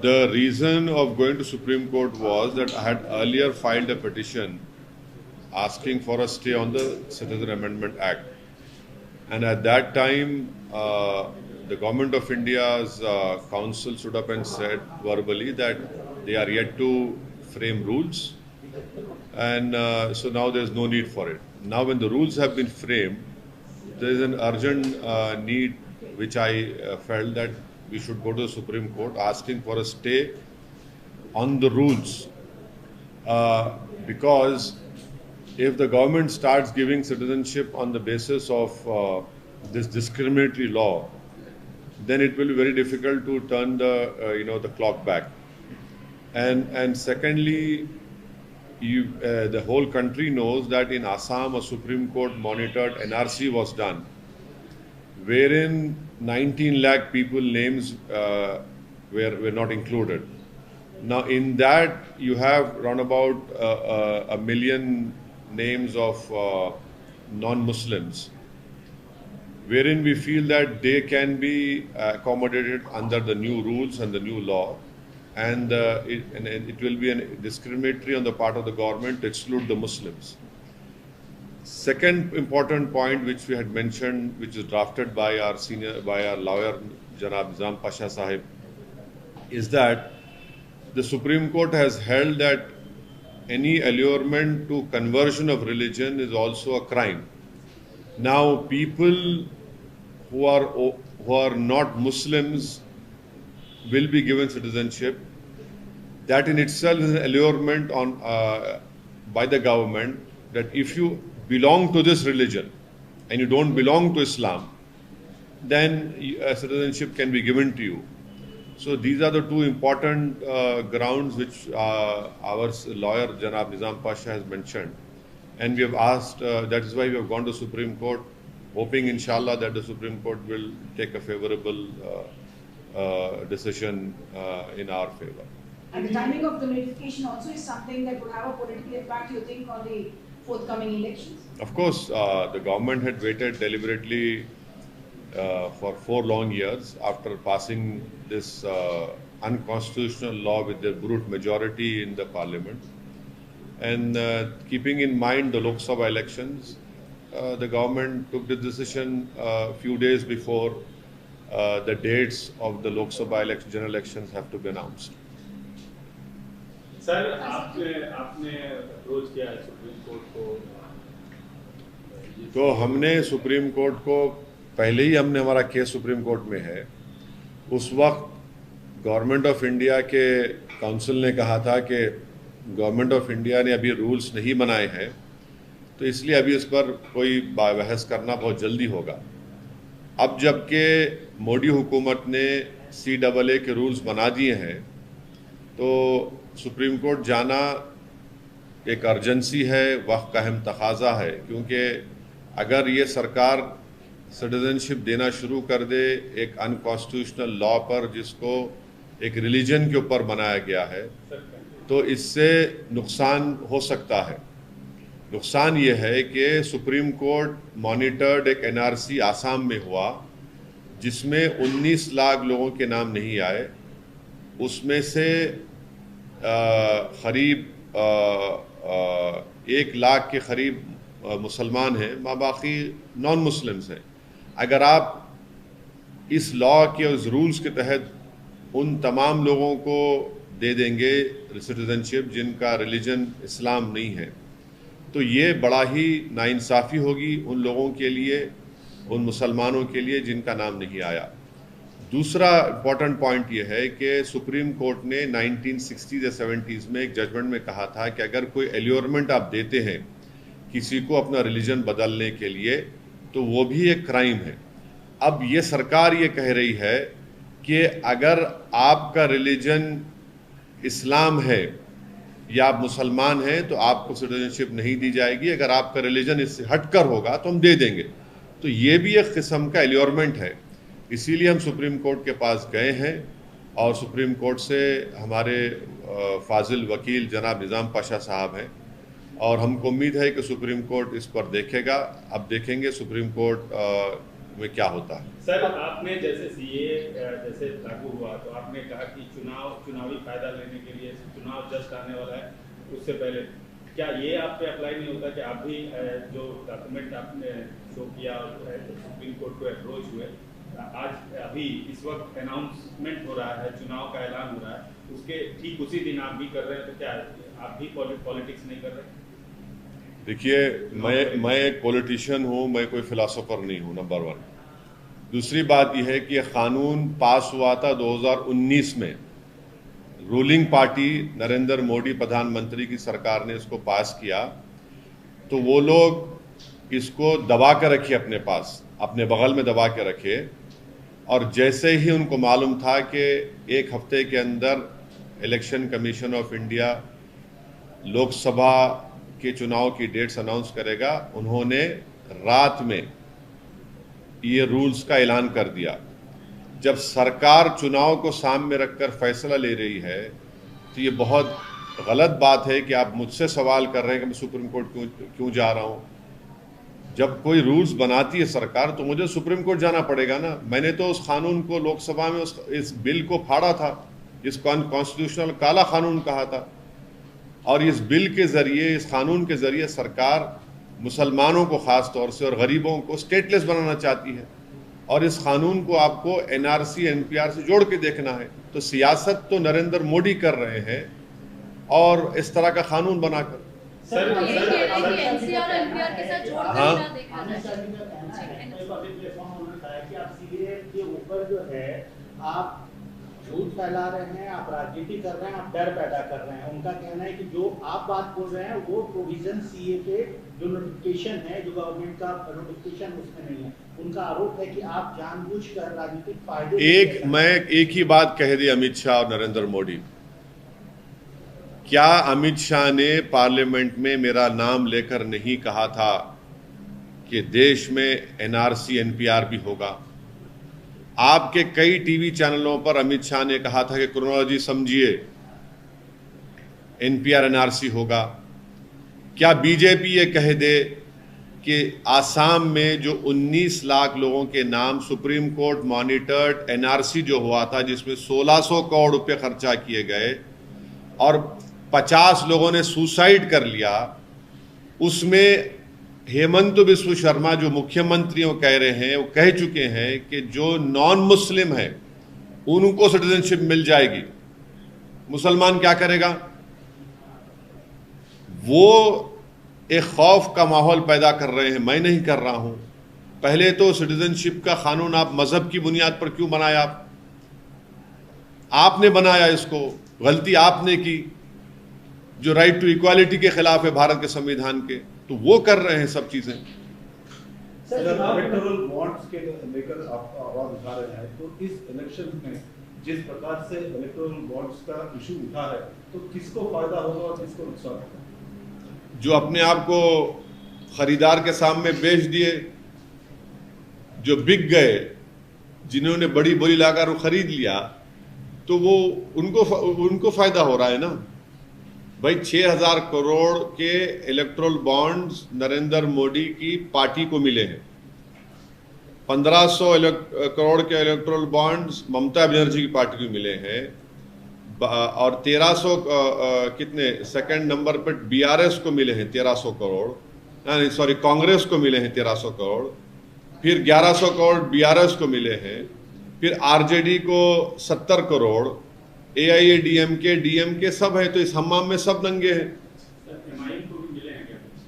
The reason of going to Supreme Court was that I had earlier filed a petition asking for a stay on the Citizen Amendment Act. And at that time, the government of India's council stood up and said verbally that they are yet to frame rules. And so now there's no need for it. Now when the rules have been framed, there is an urgent need which I felt that we should go to the Supreme Court asking for a stay on the rules. Because if the government starts giving citizenship on the basis of this discriminatory law, then it will be very difficult to turn the the clock back. And secondly, the whole country knows that in Assam a Supreme Court monitored NRC was done, wherein 19 lakh people names were not included. Now in that you have around about a million names of non-Muslims, wherein we feel that they can be accommodated under the new rules and the new law, and it will be discriminatory on the part of the government to exclude the Muslims. Second important point which we had mentioned, which is drafted by our lawyer Janab Nizam Pasha Sahib, is that the Supreme Court has held that any allurement to conversion of religion is also a crime. Now, people who are not Muslims will be given citizenship. That in itself is an allurement on by the government that if you belong to this religion and you don't belong to Islam, then citizenship can be given to you. So these are the two important grounds which our lawyer Janab Nizam Pasha has mentioned, and we have asked. That is why we have gone to Supreme Court, hoping inshallah that the Supreme Court will take a favorable decision in our favor. And the timing of the notification also is something that would have a political impact, you think, on the forthcoming elections? Of course, the government had waited deliberately for 4 long years after passing this unconstitutional law with the brute majority in the parliament. And keeping in mind the Lok Sabha elections, the government took the decision a few days before the dates of the Lok Sabha general elections have to be announced. Sir आपने approach किया है supreme court को? तो हमने supreme court को पहले ही हमारा case supreme court में है। उस वक्त गवर्नमेंट ऑफ इंडिया के काउंसिल ने कहा था कि गवर्नमेंट ऑफ इंडिया ने अभी रूल्स नहीं बनाए हैं, तो इसलिए अभी इस पर कोई बहस करना बहुत जल्दी होगा। अब जबकि मोदी हुकूमत ने CAA के रूल्स बना दिए हैं, तो सुप्रीम कोर्ट जाना एक अर्जेंसी है, वक्त का अहम तकाजा है, क्योंकि अगर ये सरकार सिटीजनशिप देना शुरू कर दे एक अनकॉन्स्टिट्यूशनल लॉ पर जिसको एक रिलीजन के ऊपर बनाया गया है, तो इससे नुकसान हो सकता है। नुकसान ये है कि सुप्रीम कोर्ट मॉनिटर्ड एक NRC आसाम में हुआ जिसमें 19 लाख लोगों के नाम नहीं आए, उसमें से करीब 1 लाख के करीब मुसलमान हैं, बाकी नॉन मुस्लिम्स हैं। अगर आप इस लॉ के उस रूल्स के तहत उन तमाम लोगों को दे देंगे सिटीजनशिप जिनका रिलीजन इस्लाम नहीं है, तो ये बड़ा ही नाइंसाफ़ी होगी उन लोगों के लिए, उन मुसलमानों के लिए जिनका नाम नहीं आया। दूसरा इम्पॉर्टेंट पॉइंट ये है कि सुप्रीम कोर्ट ने 1960s या 70s में एक जजमेंट में कहा था कि अगर कोई एल्योरमेंट आप देते हैं किसी को अपना रिलीजन बदलने के लिए, तो वो भी एक क्राइम है। अब ये सरकार ये कह रही है कि अगर आपका रिलीजन इस्लाम है या आप मुसलमान हैं तो आपको सिटीजनशिप नहीं दी जाएगी, अगर आपका रिलीजन इससे हटकर होगा तो हम दे देंगे। तो ये भी एक किस्म का एल्योरमेंट है। इसीलिए हम सुप्रीम कोर्ट के पास गए हैं और सुप्रीम कोर्ट से हमारे फाजिल वकील जनाब निज़ाम पाशा साहब हैं, और हमको उम्मीद है कि सुप्रीम कोर्ट इस पर देखेगा। अब देखेंगे सुप्रीम कोर्ट में क्या होता है। सर, आपने जैसे सीए जैसे लागू हुआ तो आपने कहा कि चुनावी फायदा लेने के लिए चुनाव जस्ट आने वाला है, उससे पहले क्या ये आप पे अप्लाई नहीं होता कि आप भी जो डॉक्यूमेंट आपने शो किया सुप्रीम कोर्ट को अप्रोच हुए, आज अभी इस वक्त अनाउंसमेंट हो रहा है, चुनाव का ऐलान हो रहा है, उसके ठीक उसी दिन आप भी कर रहे हैं, तो क्या आप भी पॉलिटिक्स नहीं कर रहे? देखिए, मैं एक पॉलिटिशियन हूँ, मैं कोई फिलोसोफर नहीं हूँ, नंबर 1। दूसरी बात यह है कि यह कानून पास हुआ था 2019 में। रूलिंग पार्टी नरेंद्र मोदी प्रधानमंत्री की सरकार ने इसको पास किया, तो वो लोग इसको दबा के रखे अपने पास, अपने बगल में दबा के रखे, और जैसे ही उनको मालूम था कि 1 हफ्ते के अंदर election commission of India Lok Sabha के चुनाव की डेट्स अनाउंस करेगा, उन्होंने रात में ये रूल्स का ऐलान कर दिया। जब सरकार चुनाव को सामने रखकर फैसला ले रही है तो ये बहुत गलत बात है कि आप मुझसे सवाल कर रहे हैं कि मैं सुप्रीम कोर्ट क्यों जा रहा हूँ। जब कोई रूल्स बनाती है सरकार तो मुझे सुप्रीम कोर्ट जाना पड़ेगा ना। मैंने तो उस कानून को लोकसभा में इस बिल को फाड़ा था, इस कॉन्स्टिट्यूशनल काला कानून कहा था, और इस बिल के जरिए, इस कानून के जरिए सरकार मुसलमानों को खास तौर से और गरीबों को स्टेटलेस बनाना चाहती है, और इस कानून को आपको एनआरसी एनपीआर से जोड़ के देखना है। तो सियासत तो नरेंद्र मोदी कर रहे हैं और इस तरह का कानून बनाकर। आप झूठ फैला रहे हैं, आप राजनीति कर रहे हैं, आप डर पैदा कर रहे हैं। उनका कहना है कि जो आप बात बोल रहे हैं वो प्रोविजन सीए के जो नोटिफिकेशन है, जो गवर्नमेंट का नोटिफिकेशन, उसमें नहीं है। उनका आरोप है कि आप जानबूझकर राजनीतिक फायदे मैं एक ही बात कह दी अमित शाह और नरेंद्र मोदी। क्या अमित शाह ने पार्लियामेंट में मेरा नाम लेकर नहीं कहा था कि देश में एनआरसी एनपीआर भी होगा? आपके कई टीवी चैनलों पर अमित शाह ने कहा था कि क्रोनोलॉजी समझिए, एनपीआर एनआरसी होगा। क्या बीजेपी ये कह दे कि आसाम में जो 19 लाख लोगों के नाम सुप्रीम कोर्ट मॉनिटर्ड एनआरसी जो हुआ था, जिसमें 1600 करोड़ रुपए खर्चा किए गए और 50 लोगों ने सुसाइड कर लिया, उसमें हेमंत बिस्व शर्मा जो मुख्यमंत्रियों कह रहे हैं, वो कह चुके हैं कि जो नॉन मुस्लिम है उनको सिटीजनशिप मिल जाएगी। मुसलमान क्या करेगा? वो एक खौफ का माहौल पैदा कर रहे हैं। मैं नहीं कर रहा हूं। पहले तो सिटीजनशिप का कानून आप मजहब की बुनियाद पर क्यों बनाया? आपने बनाया, इसको गलती आपने की, जो राइट टू इक्वालिटी के खिलाफ है भारत के संविधान के। तो वो कर रहे हैं सब चीजें। इलेक्टोरल बॉन्ड्स के लेकर आप आवाज उठा रहे हैं, तो इस इलेक्शन में जिस प्रकार से इलेक्टोरल बॉन्ड्स का इशू उठा है, तो किसको फायदा होगा और किसको नुकसान होगा? जो अपने आप को खरीदार के सामने बेच दिए, जो बिक गए, जिन्होंने बड़ी बोली लाकर वो खरीद लिया, तो वो उनको फायदा हो रहा है ना भाई। 6000 करोड़ के इलेक्टोरल बॉन्ड्स नरेंद्र मोदी की पार्टी को मिले हैं। 1500 करोड़ के इलेक्टोरल बॉन्ड्स ममता बनर्जी की पार्टी को मिले हैं, और 1300 कितने सेकंड नंबर पर बीआरएस को मिले हैं 1300 करोड़, नहीं सॉरी कांग्रेस को मिले हैं 1300 करोड़, फिर 1100 करोड़ बीआरएस को मिले हैं, फिर आरजेडी को 70 करोड़, एआईएडीएमके डीएमके सब है। तो इस हम्माम में सब नंगे हैं।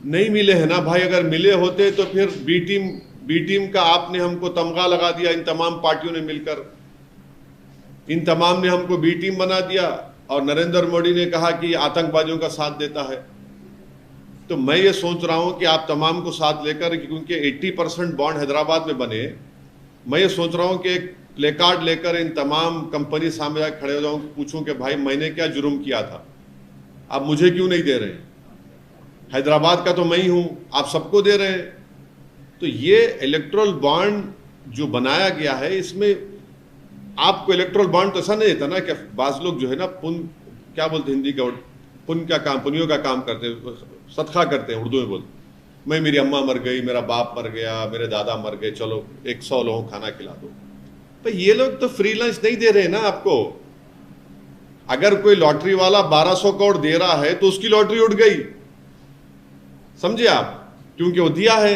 नहीं मिले हैं ना भाई। अगर मिले होते तो फिर बी टीम का आपने हमको तमगा लगा दिया। इन तमाम पार्टियों ने मिलकर, इन तमाम ने हमको बी टीम बना दिया, और नरेंद्र मोदी ने कहा कि आतंकवादियों का साथ देता है। तो मैं ये सोच रहा हूं कि आप तमाम को साथ लेकर, क्योंकि 80% बॉन्ड हैदराबाद में बने, मैं ये सोच रहा हूं कि एक प्ले कार्ड लेकर इन तमाम कंपनी सामने जाकर खड़े हो जाऊं, पूछूं कि भाई मैंने क्या जुर्म किया था, आप मुझे क्यों नहीं दे रहे? हैदराबाद का तो मैं ही हूं, आप सबको दे रहे हैं। तो ये इलेक्टोरल बॉन्ड जो बनाया गया है, इसमें आपको इलेक्टोरल बॉन्ड तो ऐसा नहीं देता ना कि बाज लोग जो है ना क्या बोलते हिंदी का, पुण्य का काम, पुण्यों का काम करते हैं, सदका करते हैं, उर्दू में बोलते, मैं, मेरी अम्मा मर गई, मेरा बाप मर गया, मेरे दादा मर गए, चलो 100 लोगों को खाना खिला दो। तो ये लोग तो फ्री लंच नहीं दे रहे ना आपको। अगर कोई लॉटरी वाला 1200 करोड़ दे रहा है तो उसकी लॉटरी उड़ गई, समझे आप, क्योंकि वो दिया है।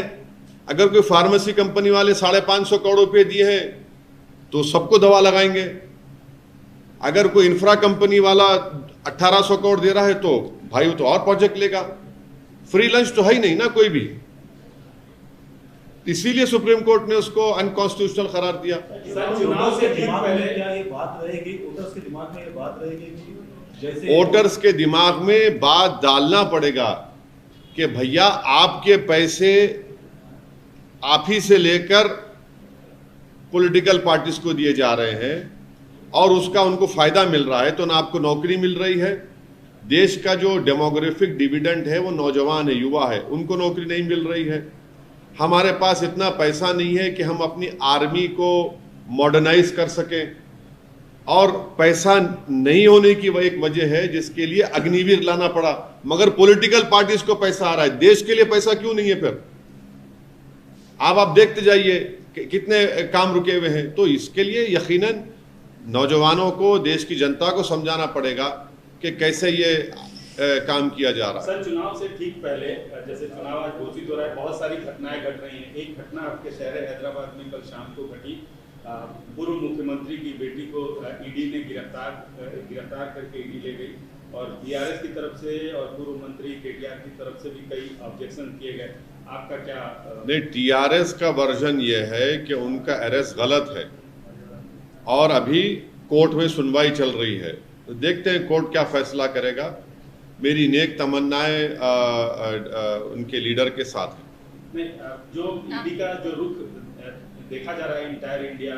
अगर कोई फार्मेसी कंपनी वाले 550 करोड़ रुपए दिए हैं तो सबको दवा लगाएंगे। अगर कोई इंफ्रा कंपनी वाला 1800 करोड़ दे रहा है तो भाई वो तो और प्रोजेक्ट लेगा। फ्री लंच तो है ही नहीं ना कोई भी, इसीलिए सुप्रीम कोर्ट ने उसको अनकॉन्स्टिट्यूशनल करार दिया। चुनाव से ठीक पहले क्या ये बात रहेगी, वोटर्स के दिमाग में ये बात रहेगी कि जैसे वोटर्स के दिमाग में बात डालना पड़ेगा कि भैया आपके पैसे आप ही से लेकर पॉलिटिकल पार्टीज को दिए जा रहे हैं और उसका उनको फायदा मिल रहा है, तो ना आपको नौकरी मिल रही है। देश का जो डेमोग्राफिक डिविडेंड है वो नौजवान है, युवा है, उनको नौकरी नहीं मिल रही है। हमारे पास इतना पैसा नहीं है कि हम अपनी आर्मी को मॉडर्नाइज कर सकें, और पैसा नहीं होने की वह एक वजह है जिसके लिए अग्निवीर लाना पड़ा। मगर पॉलिटिकल पार्टीज को पैसा आ रहा है, देश के लिए पैसा क्यों नहीं है? फिर आप देखते जाइए कितने काम रुके हुए हैं। तो इसके लिए यकीनन नौजवानों को, देश की जनता को समझाना पड़ेगा कि कैसे ये काम किया जा रहा है। सर, चुनाव से ठीक पहले जैसे चुनाव आज घोषित हो रहा है, बहुत सारी घटनाएं घट रही हैं। एक घटना आपके शहर हैदराबाद में कल शाम को घटी। पूर्व मुख्यमंत्री की बेटी को ईडी ने गिरफ्तार करके ईडी ले गई, और बीआरएस की तरफ से और पूर्व मंत्री केटीआर की तरफ से भी कई ऑब्जेक्शन किए गए। आपका क्या? नहीं, टीआरएस का वर्जन ये है कि उनका अरेस्ट गलत है और अभी कोर्ट में सुनवाई चल रही है, तो देखते हैं कोर्ट क्या फैसला करेगा। मेरी नेक तमन्नाएं उनके लीडर के साथ है। नहीं, जो ईडी का जो रुख देखा जा रहा है इंटायर इंडिया,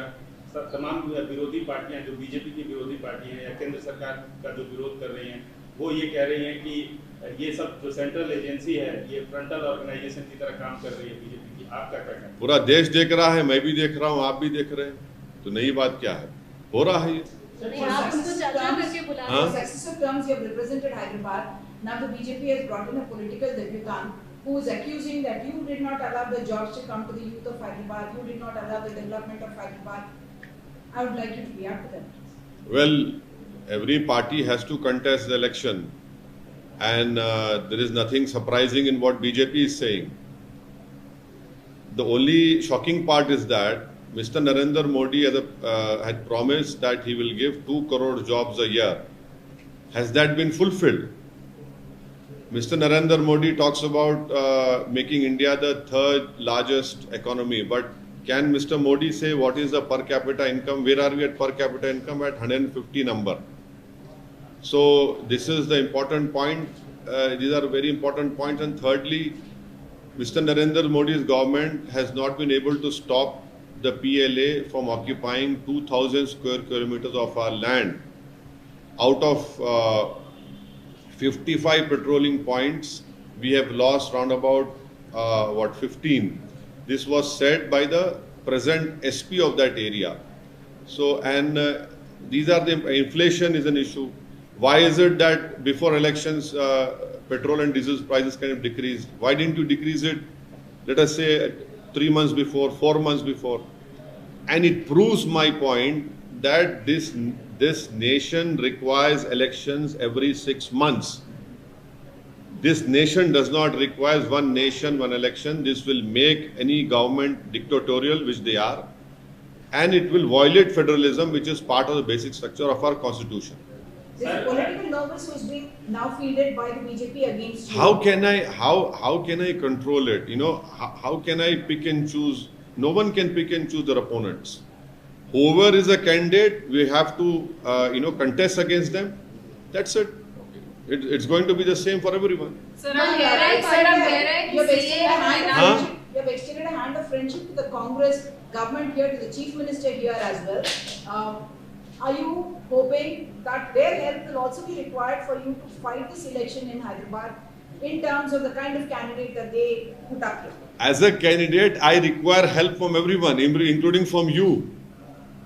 तमाम विरोधी पार्टियां, जो बीजेपी की विरोधी पार्टियां हैं या केंद्र सरकार का जो विरोध कर रही हैं, वो ये कह रही हैं कि ये सब जो सेंट्रल एजेंसी है ये फ्रंटल ऑर्गेनाइजेशन की तरह काम कर रही है बीजेपी की। आपका क्या कहना है? पूरा देश देख रहा है, मैं भी देख रहा हूँ, आप भी देख रहे हैं, तो नई बात क्या है, हो रहा है ये। आप उनको चर्चा करके बुला रहे हैं। Successive terms you have represented Hyderabad. Now the BJP has brought in a political debutant who is accusing that you did not allow the jobs to come to the youth of Hyderabad. You did not allow the development of Hyderabad. I would like you to react to that. Well, every party has to contest the election, and there is nothing surprising in what BJP is saying. The only shocking part is that Mr. Narendra Modi had promised that he will give 2 crore jobs a year. Has that been fulfilled? Mr. Narendra Modi talks about making India the 3rd largest economy, but can Mr. Modi say what is the per capita income? Where are we at per capita income? At 150 number. So this is the important point. These are very important points. And thirdly, Mr. Narendra Modi's government has not been able to stop the PLA from occupying 2,000 square kilometers of our land. Out of 55 patrolling points, we have lost round about 15. This was said by the present SP of that area. So, and these are the inflation is an issue. Why is it that before elections petrol and diesel prices kind of decreased? Why didn't you decrease it, let us say 3 months before, 4 months before? And it proves my point that this nation requires elections every 6 months. This nation does not require one nation, one election. This will make any government dictatorial, which they are, and it will violate federalism, which is part of the basic structure of our constitution. This is political novice who is being now fielded by the BJP against you. How can I control it? You know, how can I pick and choose? No one can pick and choose their opponents. Whoever is a candidate, we have to contest against them. That's it. It's going to be the same for everyone. Sir, you have extended a hand of friendship to the Congress government here, to the Chief Minister here as well. Are you hoping that their help will also be required for you to fight this election in Hyderabad in terms of the kind of candidate that they put up here? As a candidate, I require help from everyone, including from you.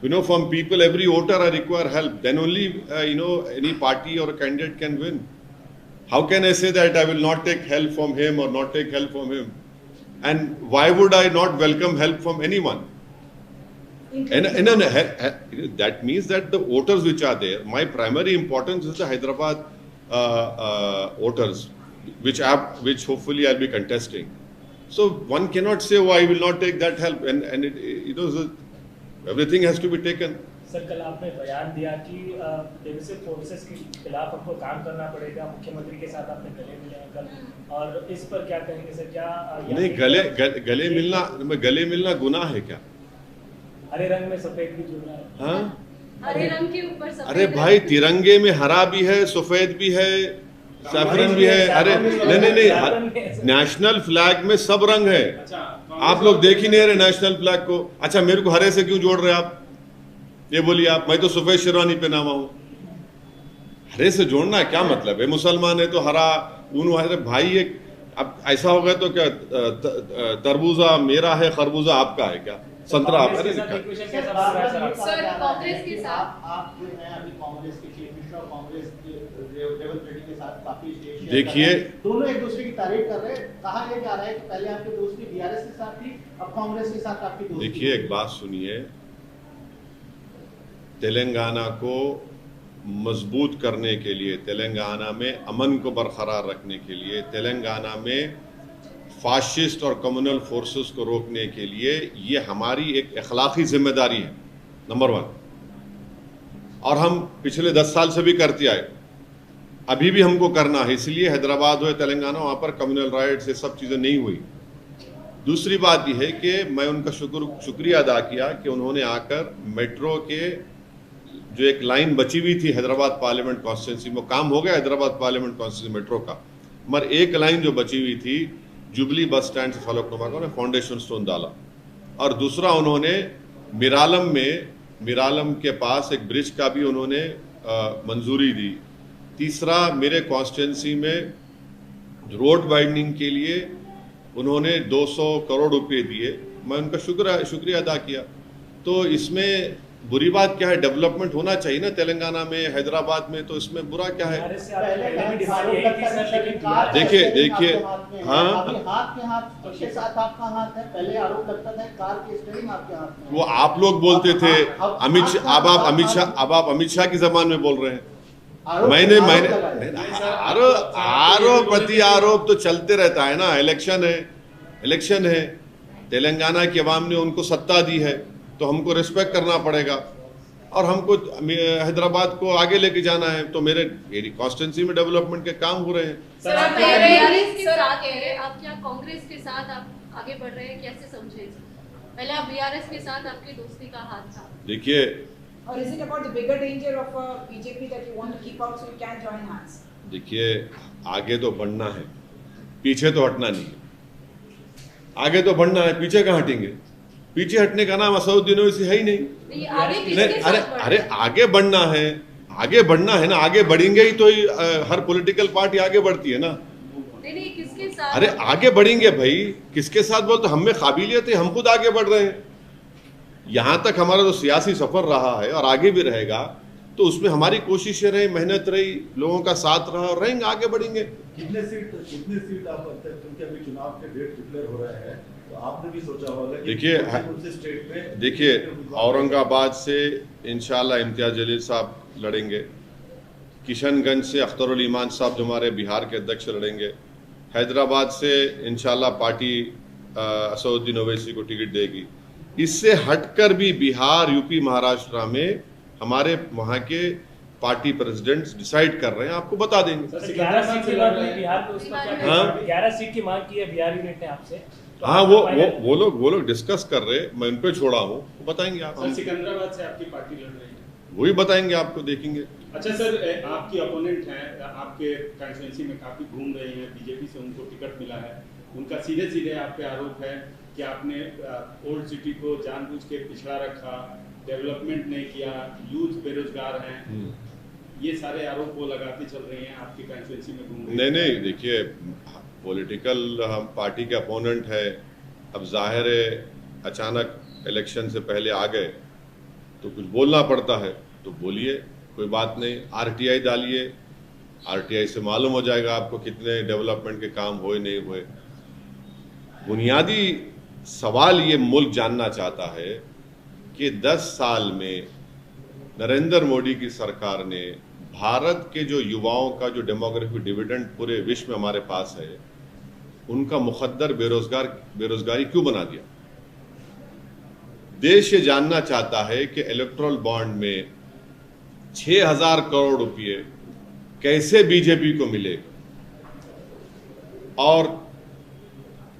You know, from people, every voter, I require help. Then only, any party or a candidate can win. How can I say that I will not take help from him or not take help from him? And why would I not welcome help from anyone? That means that the voters which are there, my primary importance is the Hyderabad voters, which hopefully I'll be contesting. So one cannot say, oh, I will not take that help, and everything has to be taken. Sir, कल आपने बयान दिया कि divisive forces के खिलाफ हमको काम करना पड़ेगा, मुख्यमंत्री के साथ आपने गले मिले हैं कल, और इस पर क्या कहेंगे सर? क्या नहीं, गले मिलना गुनाह है क्या? हरे रंग में सफेद भी जुड़ना है। हाँ, हरे रंग के ऊपर सफेद। अरे भाई, तिरंगे में हरा भी है, सफेद भी है, सैफरन भी है। अरे नहीं, नेशनल फ्लैग में सब रंग है। आप लोग देख ही नहीं रहे नेशनल फ्लैग को। अच्छा, मेरे को हरे से क्यों जोड़ रहे आप? ये बोलिए आप। मैं तो सफेद शेरवानी पहना हुआ हूँ, हरे से जोड़ना है क्या मतलब है? मुसलमान है तो हरा ऊन। अरे भाई, ये अब ऐसा हो गया तो क्या तरबूजा मेरा है, खरबूजा आपका है क्या? संतरा आप? कांग्रेस के साथ आप जो है अभी कांग्रेस के चीफ मिनिस्टर और कांग्रेस रेवंत रेड्डी के साथ काफी देखिए, दोनों एक दूसरे की तारीफ कर रहे हैं। कहा यह जा रहा है कि पहले आपकी दोस्ती बीआरएस के साथ थी, अब कांग्रेस के साथ आपकी दोस्ती। देखिए, एक बात सुनिए, तेलंगाना को मजबूत करने के लिए, तेलंगाना में अमन को बरकरार रखने के लिए, तेलंगाना में फाशिस्ट और कम्युनल फोर्सेस को रोकने के लिए, ये हमारी एक अखलाकी जिम्मेदारी है, नंबर 1। और हम पिछले 10 साल से भी करते आए, अभी भी हमको करना है। इसलिए हैदराबाद हो या तेलंगाना, वहाँ पर कम्युनल राइट्स ये सब चीज़ें नहीं हुई। दूसरी बात यह है कि मैं उनका शुक्रिया अदा किया कि उन्होंने आकर मेट्रो के जो एक लाइन बची हुई थी हैदराबाद पार्लियामेंट कॉन्स्टिट्यूंसी में, काम हो गया हैदराबाद पार्लियामेंट कॉन्स्टिट्यूंसी मेट्रो का, मगर एक लाइन जो बची हुई थी जुबली बस स्टैंड से फलकनुमा का, उन्होंने फाउंडेशन स्टोन डाला। और दूसरा, उन्होंने मिरालम के पास एक ब्रिज का भी उन्होंने मंजूरी दी। तीसरा, मेरे कॉन्स्टिट्यूंसी में रोड वाइडनिंग के लिए उन्होंने 200 करोड़ रुपए दिए, मैं उनका शुक्रिया अदा किया। तो इसमें बुरी बात क्या है? डेवलपमेंट होना चाहिए ना तेलंगाना में, हैदराबाद में, तो इसमें बुरा क्या है? देखिए, हाँ, पहले आरोप लगता था कार की स्टीयरिंग आपके हाथ में। वो आप लोग बोलते थे अमित शाह, अब आप अमित शाह की जबान में बोल रहे हैं। मैंने आरोप प्रति आरोप तो चलते रहता है ना। इलेक्शन है, तेलंगाना की आवाम ने उनको सत्ता दी है तो हमको रिस्पेक्ट करना पड़ेगा, और हमको हैदराबाद को आगे लेके जाना है। तो मेरे कॉन्स्टिट्यूंसी में डेवलपमेंट के काम हो रहे हैं। सर, आप बीआरएस के साथ कह रहे हैं, आप क्या कांग्रेस के साथ आप आगे बढ़ रहे हैं? कैसे समझे? पहले आप बीआरएस के साथ आपकी दोस्ती का हाथ था। देखिए, Or is it about the bigger danger of a BJP that you want to keep out so you can join hands? देखिए, आगे तो बढ़ना है, पीछे तो हटना नहीं है। आगे तो बढ़ना है, पीछे कहाँ हटेंगे? पीछे हटने का नाम असदुद्दीन ओवैसी है ही नहीं। अरे आगे बढ़ना है ना। आगे बढ़ेंगे ही तो हर पॉलिटिकल पार्टी आगे बढ़ती है ना। नहीं, किसके साथ? अरे आगे बढ़ेंगे भाई, किसके साथ बोलते? हम में काबिलियत है, हम खुद आगे बढ़ रहे हैं। यहाँ तक हमारा जो सियासी सफर रहा है और आगे भी रहेगा, तो उसमें हमारी कोशिशें रही, मेहनत रही, लोगों का साथ रहा, और रहेंगे, आगे बढ़ेंगे। कितने सीट आप, क्योंकि अभी चुनाव के डेट डिक्लेयर हो रहे हैं, तो आपने भी सोचा होगा कि देखिए, औरंगाबाद से इंशाल्लाह इम्तियाज जलील साहब लड़ेंगे, किशनगंज से अख्तरुल ईमान साहब जो हमारे बिहार के अध्यक्ष लड़ेंगे, हैदराबाद से इंशाल्लाह पार्टी असदुद्दीन ओवैसी को टिकट देगी। इससे हटकर भी बिहार, यूपी, महाराष्ट्र में हमारे वहाँ के पार्टी प्रेसिडेंट्स डिसाइड कर रहे हैं, आपको बता देंगे। 11 सीट की मांग की बिहार को, उसका क्या? हाँ? 11 सीट की मांग की है बिहार यूनिट ने आपसे। तो हाँ, वो लोग डिस्कस कर रहे, मैं उन पे छोड़ा हूँ, वो बताएंगे आप। सिकंदराबाद से आपकी पार्टी लड़ रही है, वही बताएंगे आपको, देखेंगे। अच्छा सर, आपकी अपोनेंट हैं, आपके कॉन्स्टिट्यूंसी में काफी घूम रहे हैं, बीजेपी से उनको टिकट मिला है, उनका सीधे आप पे आरोप है कि आपने ओल्ड सिटी को जानबूझ के पिछड़ा रखा, डेवलपमेंट नहीं किया, यूथ बेरोजगार हैं, ये सारे आरोप वो लगाती चल रही हैं, आपकी कॉन्स्टिट्यूंसी में घूम रही हैं। नहीं, देखिए, पॉलिटिकल हम पार्टी के अपोनेंट है, अब जाहिर है अचानक इलेक्शन से पहले आ गए तो कुछ बोलना पड़ता है, तो बोलिए, कोई बात नहीं। आरटीआई डालिए, आरटीआई से मालूम हो जाएगा आपको कितने डेवलपमेंट के काम हुए नहीं हुए। बुनियादी सवाल ये मुल्क जानना चाहता है कि 10 साल में नरेंद्र मोदी की सरकार ने भारत के जो युवाओं का जो डेमोग्राफिक डिविडेंड पूरे विश्व में हमारे पास है, उनका मुकद्दर बेरोजगारी क्यों बना दिया। देश ये जानना चाहता है कि इलेक्टोरल बॉन्ड में 6,000 करोड़ रुपए कैसे बीजेपी को मिले और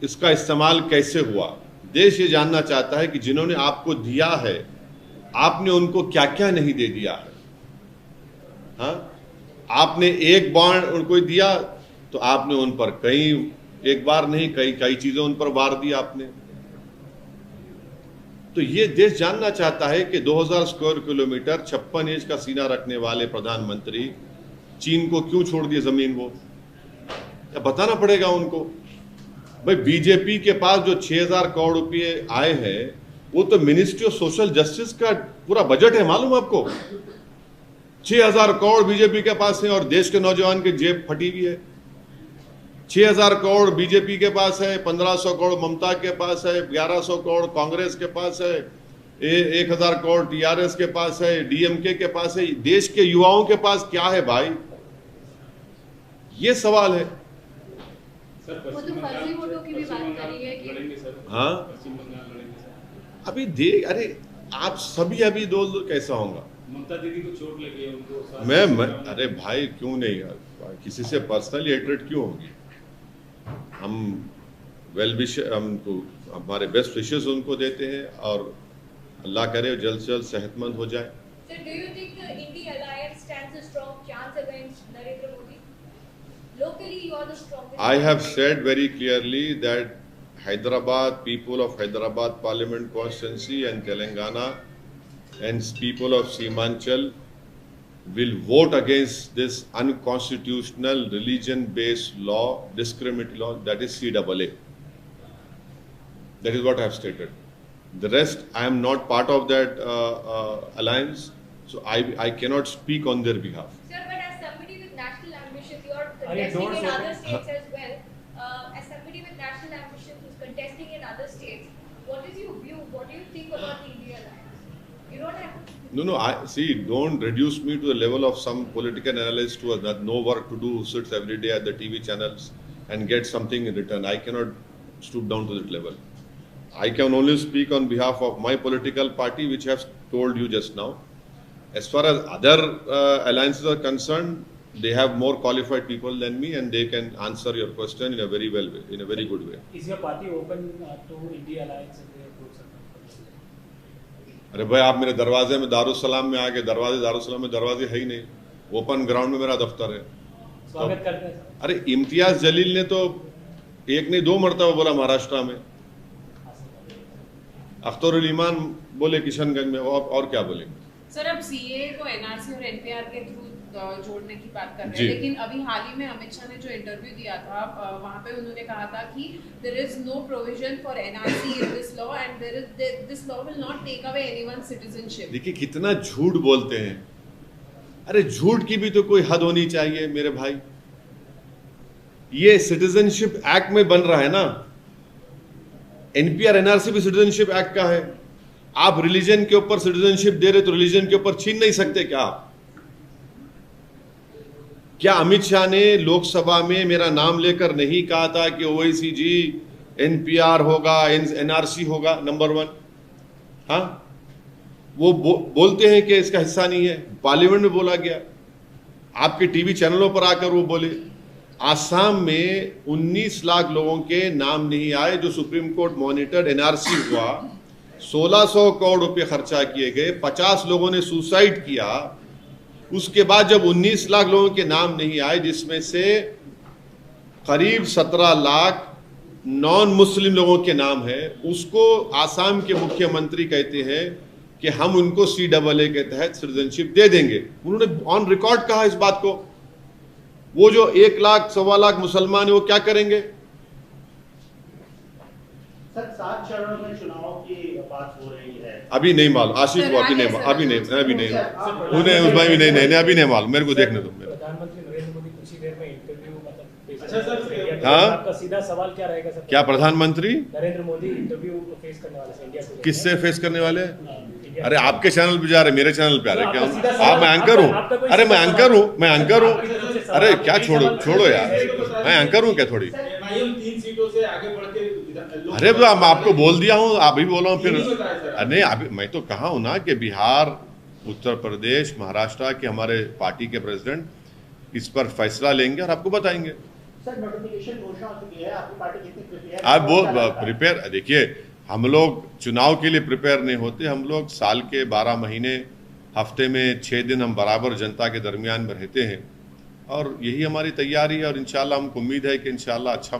इसका इस्तेमाल कैसे हुआ। देश ये जानना चाहता है कि जिन्होंने आपको दिया है, आपने उनको क्या क्या नहीं दे दिया है। हाँ, आपने एक बॉन्ड उनको दिया तो आपने उन पर एक बार नहीं कई चीजें उन पर वार दी आपने। तो ये देश जानना चाहता है कि 2000 स्क्वायर किलोमीटर 56 इंच का सीना रखने वाले प्रधानमंत्री चीन को क्यों छोड़ दिए जमीन। वो या बताना पड़ेगा उनको। भाई बीजेपी के पास जो 6,000 करोड़ रुपए आए हैं, वो तो मिनिस्ट्री ऑफ सोशल जस्टिस का पूरा बजट है, मालूम आपको। 6,000 करोड़ बीजेपी के पास है और देश के नौजवान की जेब फटी हुई है। 6,000 करोड़ बीजेपी के पास है, 1,500 करोड़ ममता के पास है, 1,100 करोड़ कांग्रेस के पास है, 1,000 करोड़ टीआरएस के पास है, डीएमके के पास है। देश के युवाओं के पास क्या है भाई, ये सवाल है। वो तो फर्जी वोटों की भी बात करी है कि हाँ अभी देख, अरे आप सभी अभी दो कैसा होगा। ममता दीदी को चोट लगी है, उनको अरे भाई क्यों नहीं यार, किसी से पर्सनली हेट्रेड क्यों होगी। हम हमारे बेस्ट विशेस उनको देते हैं और अल्लाह करे जल्द से जल्द सेहतमंद हो जाए। Sir, do you think the India alliance stands a strong chance against Narendra Modi? Locally, you are the strongest. I have said very clearly that Hyderabad, people of Hyderabad Parliament constituency and Telangana and people of Seemanchal will vote against this unconstitutional religion-based law, discriminatory law, that is CAA. That is what I have stated. The rest, I am not part of that alliance, so I cannot speak on their behalf. Sir, but as somebody with national ambitions, you are contesting in other states as well. As somebody with national ambitions who's contesting in other states, what is your view? What do you think about the India alliance? You don't have to. No, don't reduce me to the level of some political analyst who has no work to do, who sits every day at the TV channels and gets something in return. I cannot stoop down to that level. I can only speak on behalf of my political party, which I have told you just now. As far as other alliances are concerned, they have more qualified people than me and they can answer your question in a very good way. Is your party open to India alliance if they approach something? अरे भाई आप मेरे दरवाजे में दारुसलाम में आके दारुसलाम में दरवाजे है ही नहीं, ओपन ग्राउंड में मेरा दफ्तर है। स्वागत करते हैं। अरे इम्तियाज जलील ने तो एक नहीं 2 मरतबा बोला महाराष्ट्र में, अख्तरुल ईमान बोले किशनगंज में, और क्या बोलेंगे। सर अब सीए को एनआरसी और एनपीआर के थ्रू जोड़ने की बात कर रहे हैं, लेकिन अभी हाल ही में अमित शाह ने जो इंटरव्यू दिया था वहां पे उन्होंने कहा था कि there is no provision for NRC in this law and this law will not take away anyone's citizenship. देखिए कितना झूठ बोलते हैं। अरे झूठ की भी तो कोई हद होनी चाहिए मेरे भाई। ये सिटीजनशिप एक्ट में बन रहा है ना, एनपीआर एनआरसी भी सिटीजनशिप एक्ट का है। आप रिलीजन के ऊपर सिटीजनशिप दे रहे तो रिलीजन के ऊपर छीन नहीं सकते क्या अमित शाह ने लोकसभा में मेरा नाम लेकर नहीं कहा था कि ओवैसी जी एनपीआर होगा, एनआरसी होगा? नंबर 1। हाँ, वो बोलते हैं कि इसका हिस्सा नहीं है, पार्लियामेंट में बोला गया, आपके टीवी चैनलों पर आकर वो बोले। आसाम में 19 लाख लोगों के नाम नहीं आए जो सुप्रीम कोर्ट मॉनिटर्ड एनआरसी हुआ, 1600 करोड़ रुपए खर्चा किए गए, 50 लोगों ने सुसाइड किया। उसके बाद जब 19 लाख लोगों के नाम नहीं आए, जिसमें से करीब 17 लाख नॉन मुस्लिम लोगों के नाम है, उसको आसाम के मुख्यमंत्री कहते हैं कि हम उनको CAA के तहत सिटीजनशिप दे देंगे। उन्होंने ऑन रिकॉर्ड कहा इस बात को। वो जो 1 लाख 1.25 लाख मुसलमान है वो क्या करेंगे? सर 7 चरणों में चुनाव की बात हो रही है। अभी नहीं मालूम आशीष को, अभी नहीं उन्हें अभी नहीं मालूम, मेरे को देखने दो। प्रधानमंत्री नरेंद्र मोदी कुछ ही देर में इंटरव्यू अच्छा सर हाँ? आपका सीधा सवाल क्या रहेगा सर? क्या प्रधानमंत्री नरेंद्र मोदी इंटरव्यू फेस करने वाले हैं इंडिया टुडे किससे फेस करने वाले हैं? इंडिया अरे आपके चैनल पे जा रहे, मेरे चैनल पे आ रहे, तो क्या आपका सीधा आप? सवाल- मैं एंकर हूँ। आपका कोई अरे मैं सीधा एंकर हूँ, मैं एंकर हूँ। आपकी तरफ से सवाल- अरे क्या आपकी छोड़ो सवाल- छोड़ो यार, मैं एंकर हूँ क्या थोड़ी? एमआईएम 3 सीटों से आगे बढ़ के अरे तो मैं आपको बोल दिया हूँ, अभी बोला हूँ फिर। नहीं बताया सर। नहीं अभी मैं तो कहा हूँ ना कि बिहार, उत्तर प्रदेश, महाराष्ट्र के हमारे पार्टी के प्रेसिडेंट इस पर फैसला लेंगे और आपको बताएंगे। सर नोटिफिकेशन घोषणा हो चुकी है, आपकी पार्टी कितनी प्रिपेयर आप वो प्रिपेयर, देखिए हम लोग चुनाव के लिए प्रिपेयर नहीं होते, हम लोग साल के 12 महीने, हफ्ते में 6 दिन हम बराबर जनता के दरमियान में रहते हैं और यही हमारी तैयारी है और इंशाल्लाह हमको उम्मीद है कि इंशाल्लाह अच्छा